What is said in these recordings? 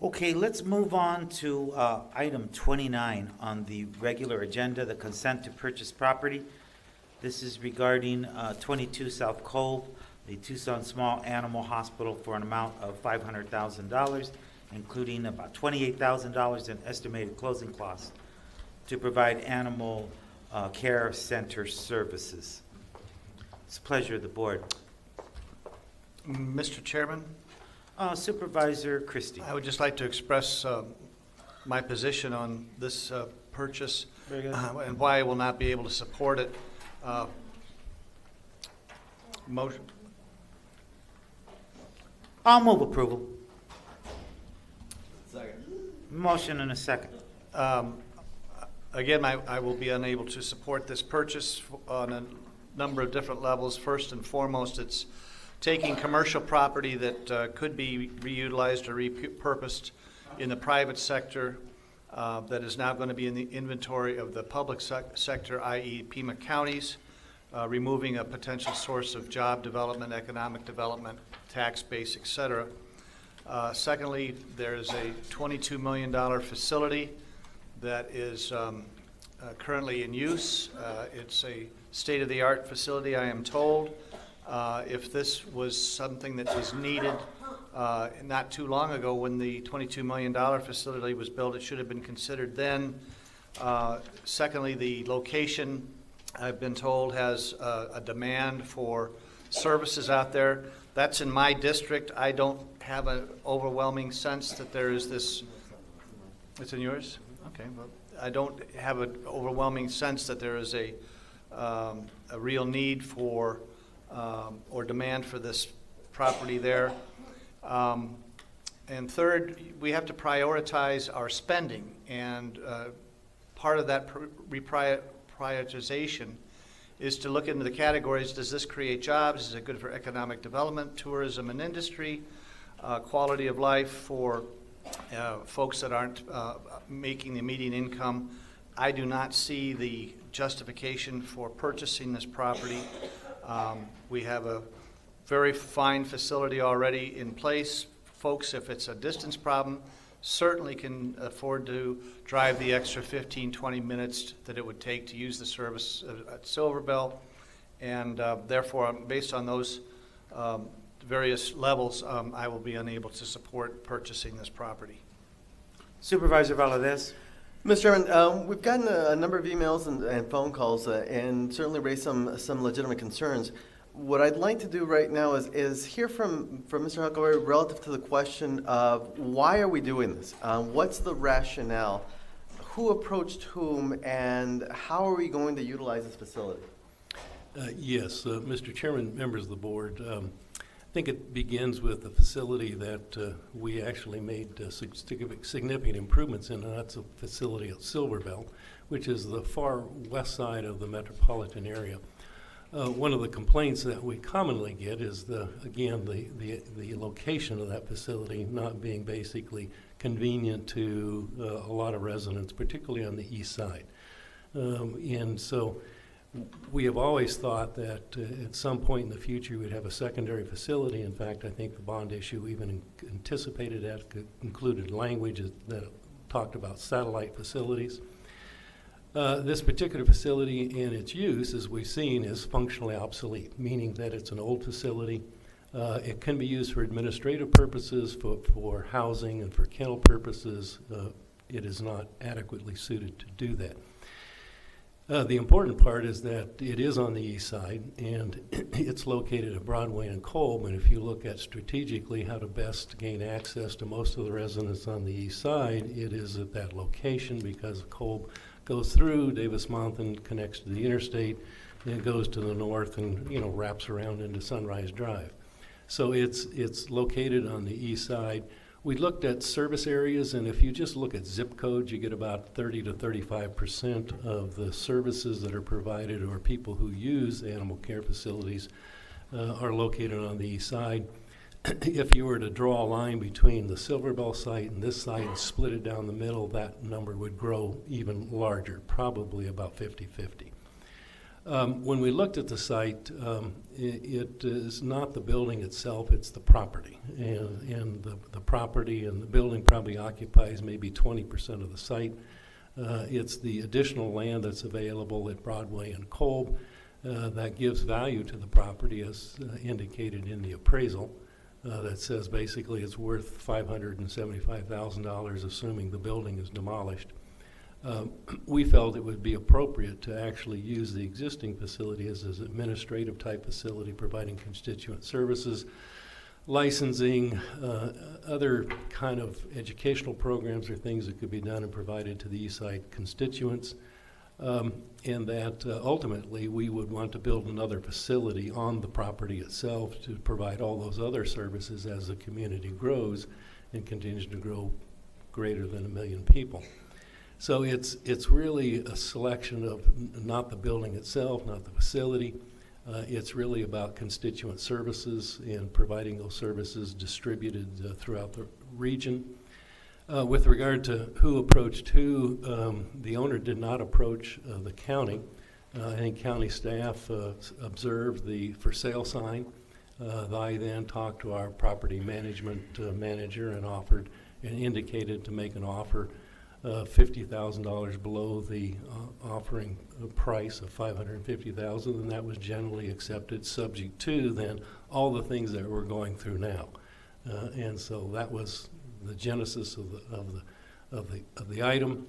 Okay, let's move on to item 29 on the regular agenda, the consent to purchase property. This is regarding 22 South Cove, the Tucson Small Animal Hospital, for an amount of $500,000, including about $28,000 in estimated closing costs to provide animal care center services. It's a pleasure of the board. Mr. Chairman, Supervisor Christy. I would just like to express my position on this purchase and why I will not be able to support it. Motion. I'll move approval. Second. Motion and a second. Again, I will be unable to support this purchase on a number of different levels. First and foremost, it's taking commercial property that could be reutilized or repurposed in the private sector that is now going to be in the inventory of the public sector, i.e. Pima counties, removing a potential source of job development, economic development, tax base, etc. Secondly, there's a $22 million facility that is currently in use. It's a state-of-the-art facility, I am told. If this was something that was needed not too long ago when the $22 million facility was built, it should have been considered then. Secondly, the location, I've been told, has a demand for services out there. That's in my district. I don't have an overwhelming sense that there is this. It's in yours? Okay. Well, I don't have an overwhelming sense that there is a real need for or demand for this property there. And third, we have to prioritize our spending, and part of that prioritization is to look into the categories. Does this create jobs? Is it good for economic development, tourism and industry, quality of life for folks that aren't making the median income? I do not see the justification for purchasing this property. We have a very fine facility already in place. Folks, if it's a distance problem, certainly can afford to drive the extra 15, 20 minutes that it would take to use the service at Silverbell. And therefore, based on those various levels, I will be unable to support purchasing this property. Supervisor Valadez. Mr. Chairman, we've gotten a number of emails and phone calls and certainly raised some legitimate concerns. What I'd like to do right now is hear from Mr. Huckleberry relative to the question of why are we doing this? What's the rationale? Who approached whom, and how are we going to utilize this facility? Yes, Mr. Chairman, members of the board, I think it begins with the facility that we actually made significant improvements in, and that's a facility at Silverbell, which is the far west side of the metropolitan area. One of the complaints that we commonly get is the location of that facility not being basically convenient to a lot of residents, particularly on the east side. And so we have always thought that at some point in the future we'd have a secondary facility. In fact, I think the bond issue even anticipated that, included language that talked about satellite facilities. This particular facility and its use, as we've seen, is functionally obsolete, meaning that it's an old facility. It can be used for administrative purposes, for housing, and for kennel purposes. It is not adequately suited to do that. The important part is that it is on the east side, and it's located at Broadway and Kolb. And if you look at strategically how to best gain access to most of the residents on the east side, it is at that location, because Kolb goes through Davis-Monthan, connects to the interstate, then goes to the north and wraps around into Sunrise Drive. So it's located on the east side. We looked at service areas, and if you just look at zip codes, you get about 30 to 35% of the services that are provided, or people who use animal care facilities, are located on the east side. If you were to draw a line between the Silverbell site and this site and split it down the middle, that number would grow even larger, probably about 50-50. When we looked at the site, it is not the building itself, it's the property. And the property and the building probably occupies maybe 20% of the site. It's the additional land that's available at Broadway and Kolb that gives value to the property as indicated in the appraisal that says basically it's worth $575,000 assuming the building is demolished. We felt it would be appropriate to actually use the existing facility as an administrative type facility providing constituent services, licensing, other kind of educational programs or things that could be done and provided to the East Side constituents, and that ultimately we would want to build another facility on the property itself to provide all those other services as the community grows and continues to grow greater than 1 million people. So it's really a selection of not the building itself, not the facility. It's really about constituent services and providing those services distributed throughout the region. With regard to who approached who, the owner did not approach the county. I think county staff observed the for sale sign. I then talked to our property management manager and offered and indicated to make an offer $50,000 below the offering price of $550,000, and that was generally accepted, subject to then all the things that we're going through now. And so that was the genesis of the item.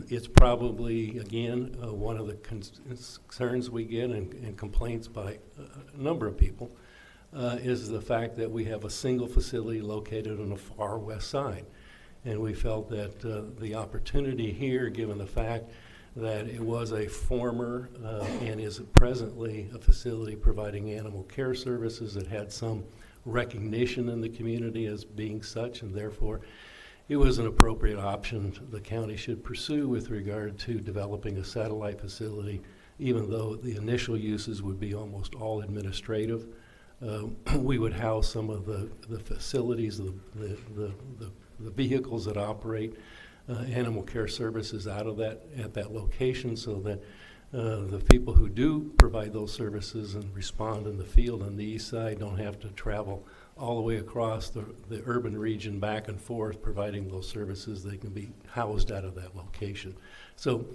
It's probably again one of the concerns we get and complaints by a number of people is the fact that we have a single facility located on the far west side. And we felt that the opportunity here, given the fact that it was a former and is presently a facility providing animal care services that had some recognition in the community as being such, and therefore it was an appropriate option the county should pursue with regard to developing a satellite facility, even though the initial uses would be almost all administrative. We would house some of the facilities, the vehicles that operate animal care services out of at that location, so that the people who do provide those services and respond in the field on the east side don't have to travel all the way across the urban region back and forth providing those services. They can be housed out of that location. So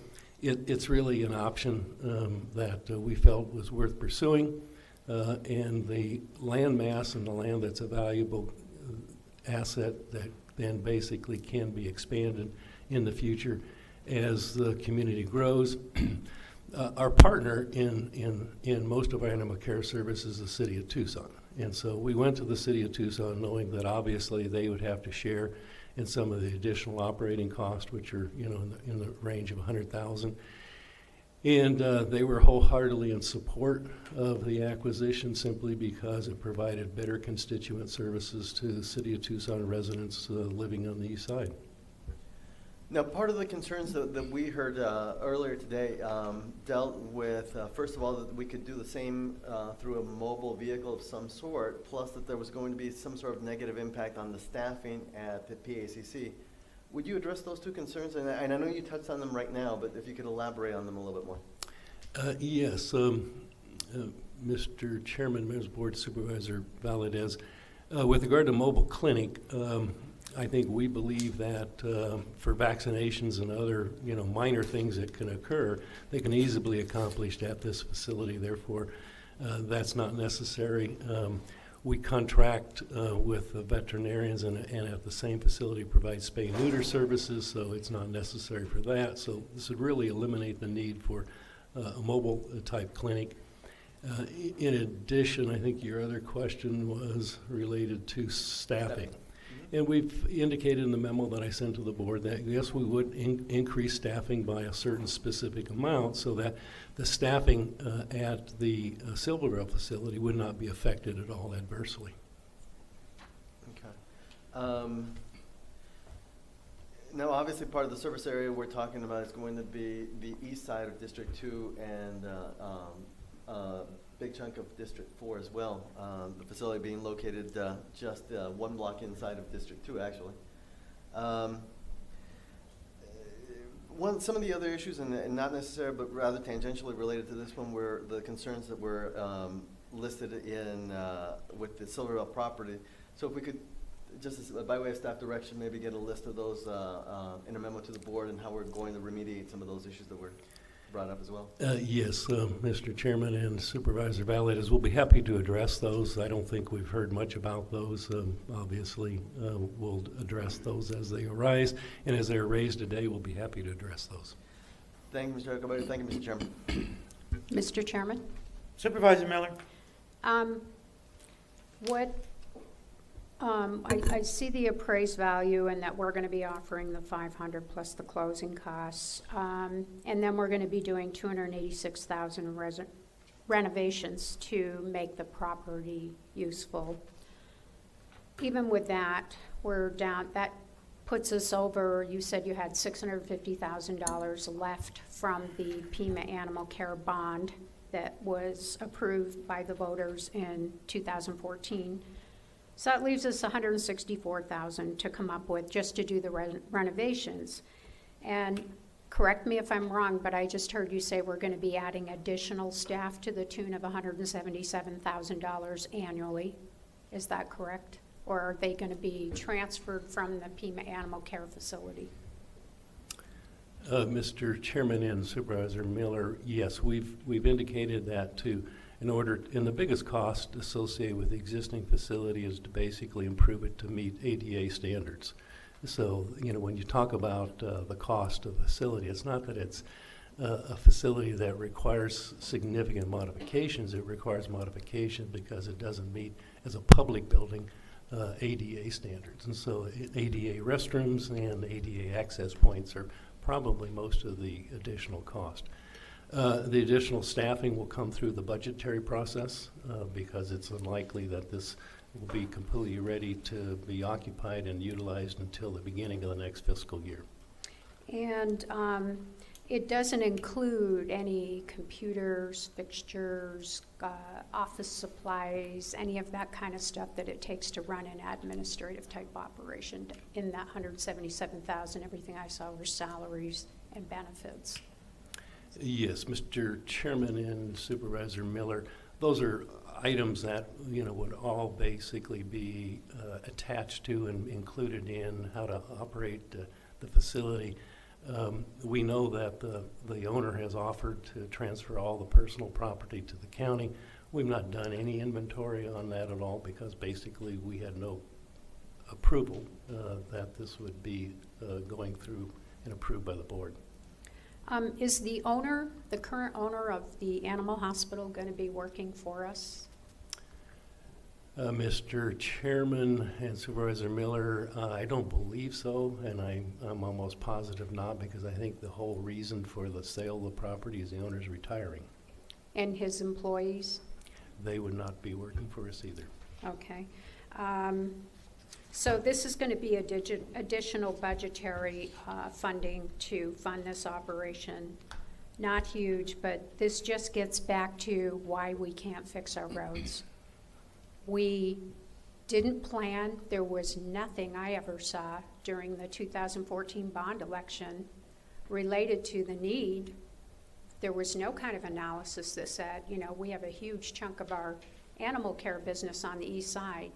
it's really an option that we felt was worth pursuing, and the land mass and the land that's a valuable asset that then basically can be expanded in the future as the community grows. Our partner in most of our animal care services is the city of Tucson. And so we went to the city of Tucson knowing that obviously they would have to share in some of the additional operating costs, which are in the range of $100,000. And they were wholeheartedly in support of the acquisition simply because it provided better constituent services to the city of Tucson residents living on the east side. Now, part of the concerns that we heard earlier today dealt with, first of all, that we could do the same through a mobile vehicle of some sort, plus that there was going to be some sort of negative impact on the staffing at the PACC. Would you address those two concerns? And I know you touched on them right now, but if you could elaborate on them a little bit more. Yes, Mr. Chairman, Members Board Supervisor Valadez, with regard to mobile clinic, I think we believe that for vaccinations and other minor things that can occur, they can easily be accomplished at this facility. Therefore, that's not necessary. We contract with the veterinarians and at the same facility provide spay and neuter services, so it's not necessary for that. So this would really eliminate the need for a mobile type clinic. In addition, I think your other question was related to staffing. And we've indicated in the memo that I sent to the board that, yes, we would increase staffing by a certain specific amount so that the staffing at the Silverville facility would not be affected at all adversely. Okay. Now, obviously, part of the service area we're talking about is going to be the east side of District 2 and big chunk of District 4 as well. The facility being located just one block inside of District 2, actually. Some of the other issues, and not necessarily, but rather tangentially related to this one, were the concerns that were listed in with the Silverville property. So if we could, just as, by way of staff direction, maybe get a list of those in a memo to the board and how we're going to remediate some of those issues that were brought up as well. Yes, Mr. Chairman and Supervisor Valdez, we'll be happy to address those. I don't think we've heard much about those. Obviously, we'll address those as they arise, and as they're raised today, we'll be happy to address those. Thank you, Mr. Huckabee. Thank you, Mr. Chairman. Mr. Chairman, Supervisor Miller? I see the appraised value and that we're going to be offering the 500 plus the closing costs. And then we're going to be doing 286,000 renovations to make the property useful. Even with that, we're down, that puts us over, you said you had $650,000 left from the Pima Animal Care Bond that was approved by the voters in 2014. So that leaves us $164,000 to come up with just to do the renovations. And correct me if I'm wrong, but I just heard you say we're going to be adding additional staff to the tune of $177,000 annually. Is that correct? Or are they going to be transferred from the Pima Animal Care Facility? Mr. Chairman and Supervisor Miller, yes, we've indicated that too. And the biggest cost associated with the existing facility is to basically improve it to meet ADA standards. So, when you talk about the cost of a facility, it's not that it's a facility that requires significant modifications. It requires modification because it doesn't meet, as a public building, ADA standards. And so ADA restrooms and ADA access points are probably most of the additional cost. The additional staffing will come through the budgetary process because it's unlikely that this will be completely ready to be occupied and utilized until the beginning of the next fiscal year. And it doesn't include any computers, fixtures, office supplies, any of that kind of stuff that it takes to run an administrative type operation. In that $177,000, everything I saw were salaries and benefits. Yes, Mr. Chairman and Supervisor Miller, those are items that would all basically be attached to and included in how to operate the facility. We know that the owner has offered to transfer all the personal property to the county. We've not done any inventory on that at all because basically we had no approval that this would be going through and approved by the board. Is the current owner of the animal hospital, going to be working for us? Mr. Chairman and Supervisor Miller, I don't believe so, and I'm almost positive not, because I think the whole reason for the sale of the property is the owner's retiring. And his employees? They would not be working for us either. Okay. So this is going to be additional budgetary funding to fund this operation. Not huge, but this just gets back to why we can't fix our roads. We didn't plan. There was nothing I ever saw during the 2014 bond election related to the need. There was no kind of analysis that said, we have a huge chunk of our animal care business on the east side.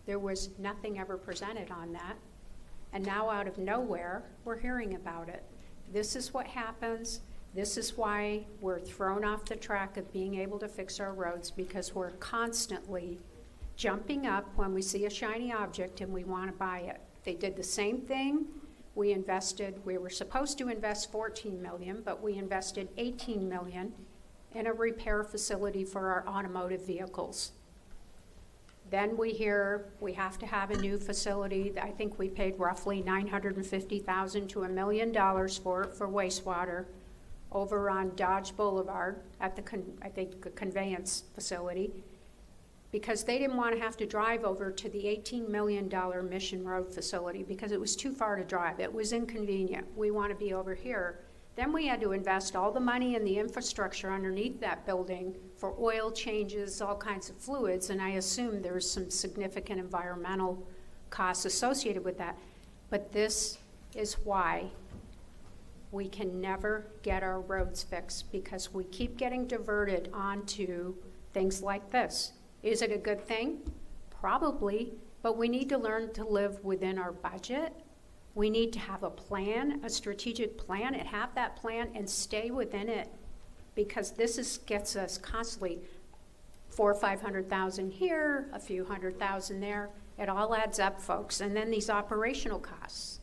There was nothing ever presented on that. And now out of nowhere, we're hearing about it. This is what happens. This is why we're thrown off the track of being able to fix our roads, because we're constantly jumping up when we see a shiny object and we want to buy it. They did the same thing. We were supposed to invest $14 million, but we invested $18 million in a repair facility for our automotive vehicles. Then we hear we have to have a new facility. I think we paid roughly $950,000 to $1 million for it for wastewater over on Dodge Boulevard at the conveyance facility, because they didn't want to have to drive over to the $18 million Mission Road facility because it was too far to drive. It was inconvenient. We want to be over here. Then we had to invest all the money in the infrastructure underneath that building for oil changes, all kinds of fluids, and I assume there's some significant environmental costs associated with that. But this is why we can never get our roads fixed because we keep getting diverted onto things like this. Is it a good thing? Probably, but we need to learn to live within our budget. We need to have a plan, a strategic plan, and have that plan and stay within it, because this gets us constantly 400,000 or 500,000 here, a few 100,000 there. It all adds up, folks. And then these operational costs,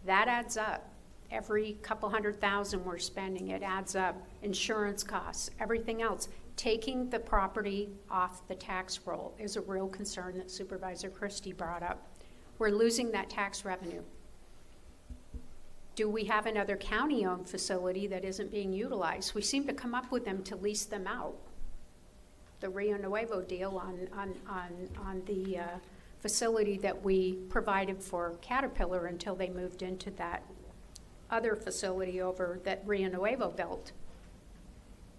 that adds up. Every couple 100,000 we're spending, it adds up. Insurance costs, everything else. Taking the property off the tax roll is a real concern that Supervisor Christy brought up. We're losing that tax revenue. Do we have another county-owned facility that isn't being utilized? We seem to come up with them to lease them out. The Rio Nuevo deal on the facility that we provided for Caterpillar until they moved into that other facility over that Rio Nuevo built.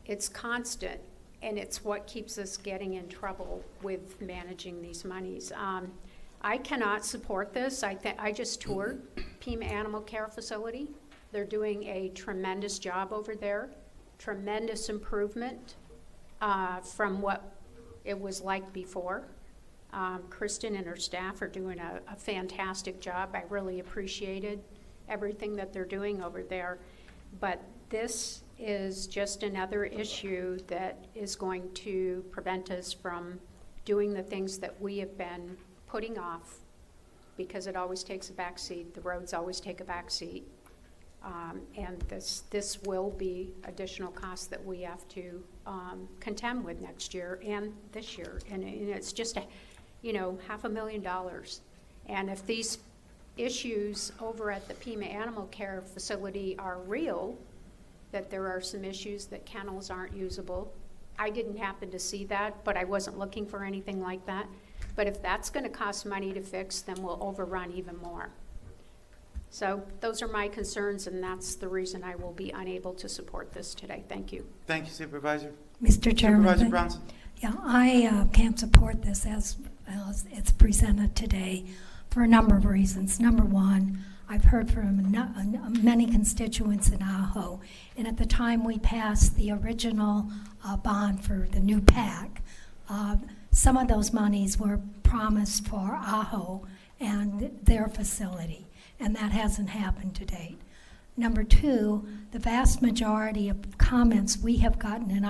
It's constant, and it's what keeps us getting in trouble with managing these monies. I cannot support this. I just toured Pima Animal Care Facility. They're doing a tremendous job over there, tremendous improvement from what it was like before. Kristen and her staff are doing a fantastic job. I really appreciated everything that they're doing over there. But this is just another issue that is going to prevent us from doing the things that we have been putting off, because it always takes a back seat. The roads always take a back seat. And this will be additional costs that we have to contend with next year and this year. And it's just $500,000. And if these issues over at the Pima Animal Care Facility are real, that there are some issues that kennels aren't usable. I didn't happen to see that, but I wasn't looking for anything like that. But if that's going to cost money to fix, then we'll overrun even more. So those are my concerns, and that's the reason I will be unable to support this today. Thank you. Thank you, Supervisor. Mr. Chairman. Supervisor Bronson. Yeah, I can't support this as it's presented today for a number of reasons. Number one, I've heard from many constituents in Ajo, and at the time we passed the original bond for the new PAC, some of those monies were promised for Ajo and their facility, and that hasn't happened to date. Number two, the vast majority of comments we have gotten in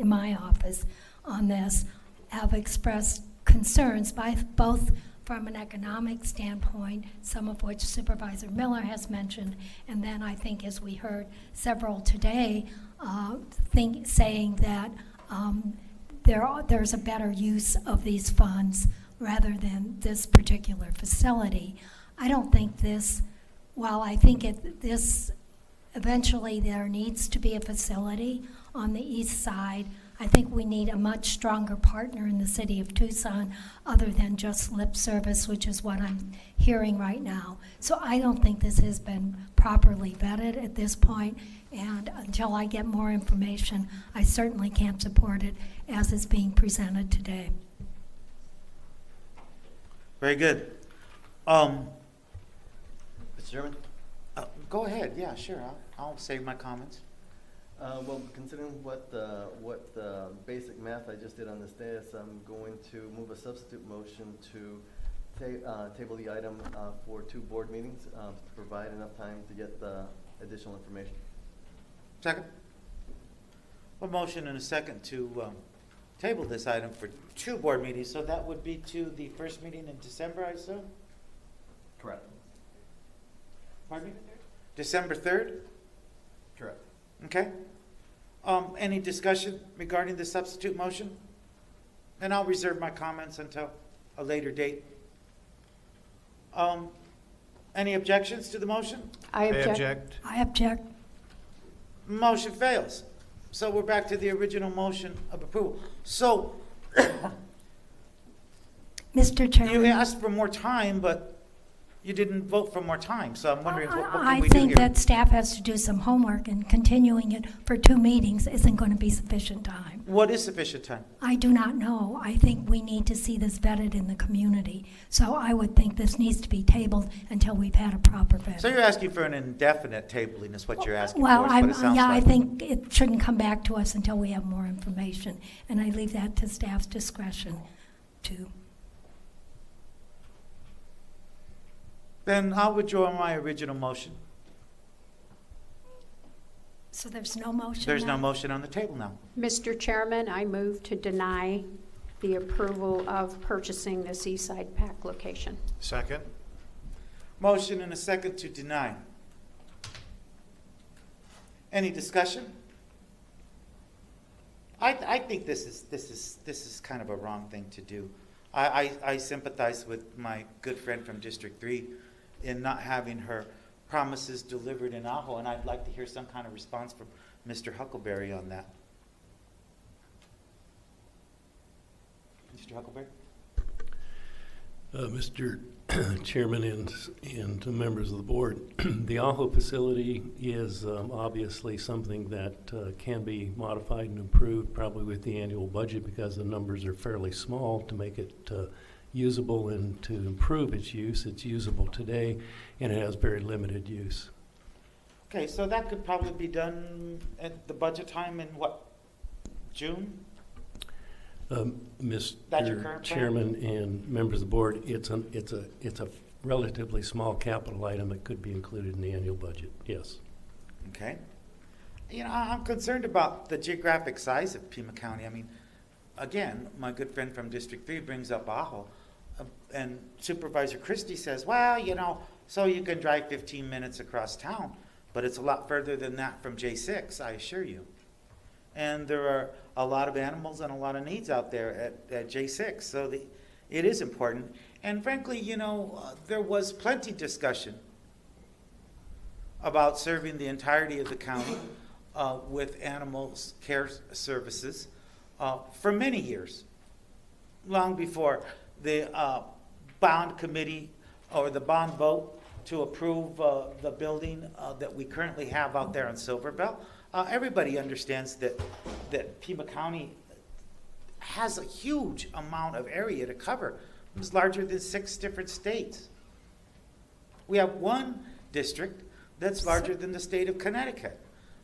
my office on this have expressed concerns by both from an economic standpoint, some of which Supervisor Miller has mentioned, and then I think, as we heard several today, saying that there's a better use of these funds rather than this particular facility. I don't think this, while I think this eventually there needs to be a facility on the east side, I think we need a much stronger partner in the city of Tucson other than just lip service, which is what I'm hearing right now. So I don't think this has been properly vetted at this point, and until I get more information, I certainly can't support it as it's being presented today. Very good. Mr. Chairman? Go ahead. Yeah, sure. I'll save my comments. Well, considering what the basic math I just did on this dais, I'm going to move a substitute motion to table the item for 2 board meetings to provide enough time to get the additional information. Second. A motion and a second to table this item for 2 board meetings. So that would be to the first meeting in December, I assume? Correct. Pardon me? December 3rd? Correct. Okay. Any discussion regarding the substitute motion? And I'll reserve my comments until a later date. Any objections to the motion? I object. I object. Motion fails. So we're back to the original motion of approval. So Mr. Chairman. you asked for more time, but you didn't vote for more time, so I'm wondering what can I we do think here? that staff has to do some homework, and continuing it for 2 meetings isn't going to be sufficient time. What is sufficient time? I do not know. I think we need to see this vetted in the community. So I would think this needs to be tabled until we've had a proper vet. So you're asking for an indefinite tabling is what you're asking Well, for, is what it sounds yeah, I like. think it shouldn't come back to us until we have more information, and I leave that to staff's discretion to. Then I'll withdraw my original motion. So there's no motion There's no now? motion on the table now. Mr. Chairman, I move to deny the approval of purchasing this Eastside Pack location. Second? Motion and a second to deny. Any discussion? I think this is kind of a wrong thing to do. I sympathize with my good friend from District 3 in not having her promises delivered in Ajo, and I'd like to hear some kind of response from Mr. Huckleberry on that. Mr. Huckleberry? Mr. Chairman and members of the board, the Ajo facility is obviously something that can be modified and improved probably with the annual budget because the numbers are fairly small to make it usable and to improve its use. It's usable today and it has very limited use. Okay, so that could probably be done at the budget time in what, June? That's your Mr. current plan? Chairman and members of the board, it's a relatively small capital item that could be included in the annual budget, yes. Okay. You know, I'm concerned about the geographic size of Pima County. I mean, again, my good friend from District 3 brings up Ajo, and Supervisor Christy says, well, you know, so you can drive 15 minutes across town, but it's a lot further than that from J6, I assure you. And there are a lot of animals and a lot of needs out there at J6, so it is important. And frankly, you know, there was plenty discussion about serving the entirety of the county with animal care services for many years, long before the bond committee or the bond vote to approve the building that we currently have out there on Silverbell. Everybody understands that Pima County has a huge amount of area to cover. It's larger than 6 different states. We have one district that's larger than the state of Connecticut.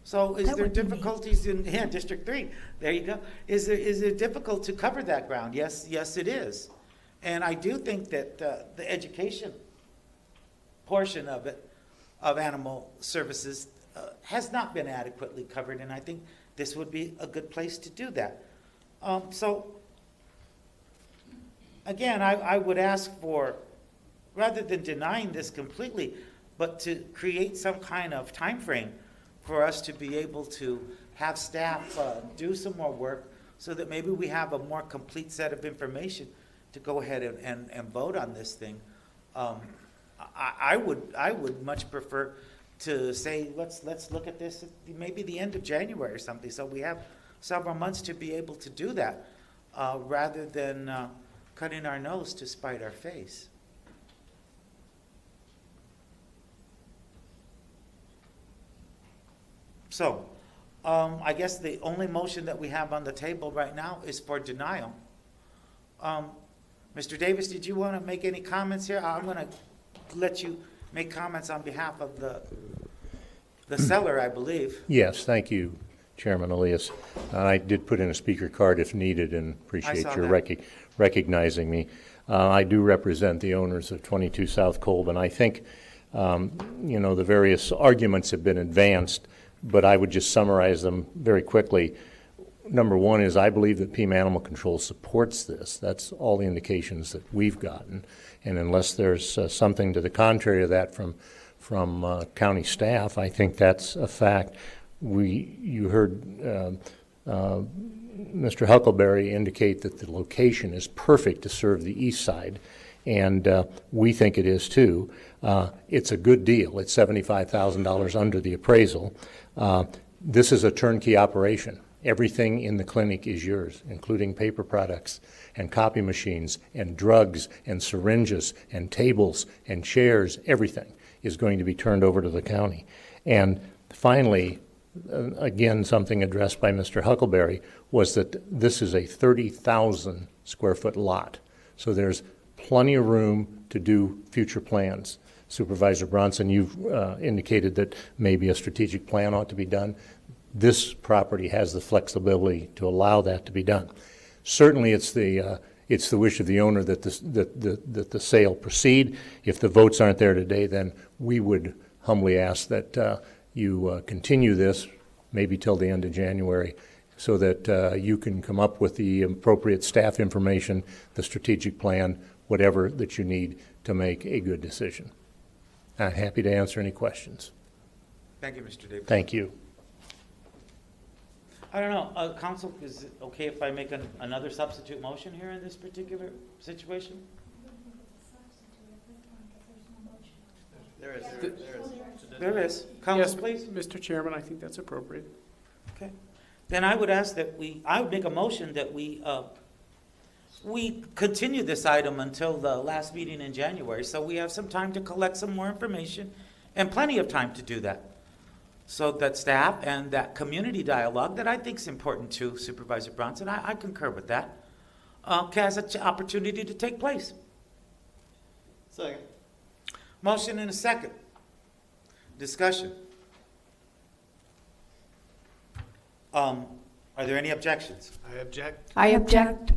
So is That there would be neat. difficulties in District 3? There you go. Is it difficult to cover that ground? Yes, it is. And I do think that the education portion of it, of animal services, has not been adequately covered, and I think this would be a good place to do that. So, again, I would ask for, rather than denying this completely, but to create some kind of time frame for us to be able to have staff do some more work so that maybe we have a more complete set of information to go ahead and vote on this thing. I would much prefer to say, let's look at this at maybe the end of January or something, so we have several months to be able to do that, rather than cutting our nose to spite our face. So, I guess the only motion that we have on the table right now is for denial. Mr. Davis, did you want to make any comments here? I'm going to let you make comments on behalf of the seller, I believe. Yes, thank you, Chairman Elias. I did put in a speaker card if needed and appreciate saw your that. recognizing me. I do represent the owners of 22 South Kolb, and I think, you know, the various arguments have been advanced, but I would just summarize them very quickly. Number one is I believe that Pima Animal Control supports this. That's all the indications that we've gotten. And unless there's something to the contrary of that from county staff, I think that's a fact. You heard Mr. Huckleberry indicate that the location is perfect to serve the east side, and we think it is too. It's a good deal. It's $75,000 under the appraisal. This is a turnkey operation, Everything in the clinic is yours, including paper products and copy machines and drugs and syringes and tables and chairs. Everything is going to be turned over to the county. And finally, again, something addressed by Mr. Huckleberry was that this is a 30,000 square foot lot. So there's plenty of room to do future plans. Supervisor Bronson, you've indicated that maybe a strategic plan ought to be done. This property has the flexibility to allow that to be done. Certainly, it's the wish of the owner that the sale proceed. If the votes aren't there today, then we would humbly ask that you continue this maybe till the end of January, so that you can come up with the appropriate staff information, the strategic plan, whatever that you need to make a good decision. I'm happy to answer any questions. Thank you, Mr. Davis. Thank you. I don't know, council, is it okay if I make another substitute motion here in this particular situation? There is. There is. Yes, Council, please. Mr. Chairman, I think that's appropriate. Okay. Then I would ask that I would make a motion that we continue this item until the last meeting in January, so we have some time to collect some more information, and plenty of time to do that. So that staff and that community dialogue that I think is important too, Supervisor Bronson, I concur with that, has an opportunity to take place. Second. Motion and a second. Discussion. Are there any objections? I object. I object.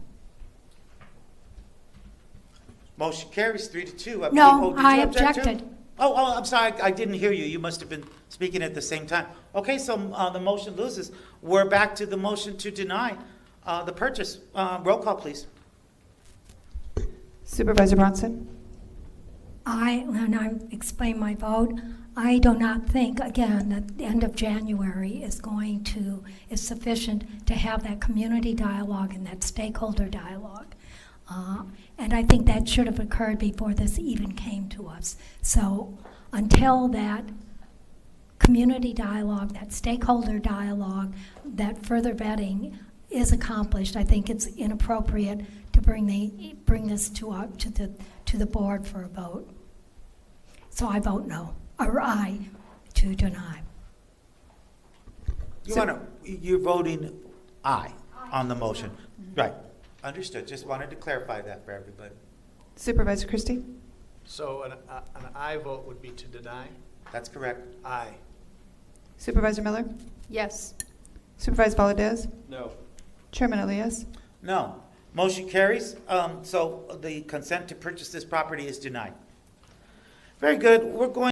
Motion carries 3-2. No, Did you I object too? objected. Oh, I'm sorry, I didn't hear you. You must have been speaking at the same time. Okay, so the motion loses. We're back to the motion to deny the purchase. Roll call, please. Supervisor Bronson? When I explain my vote, I do not think, again, that the end of January is sufficient to have that community dialogue and that stakeholder dialogue. And I think that should have occurred before this even came to us. So until that community dialogue, that stakeholder dialogue, that further vetting is accomplished, I think it's inappropriate to bring this to the board for a vote. So I vote no, or aye, to deny. You're voting aye on the motion. Right. Understood. Just wanted to clarify that for everybody. Supervisor Christy? So an aye vote would be to deny? That's correct. Aye. Supervisor Miller? Yes. Supervisor Valadez? No. Chairman Elias? No. Motion carries. So the consent to purchase this property is denied. Very good. We're going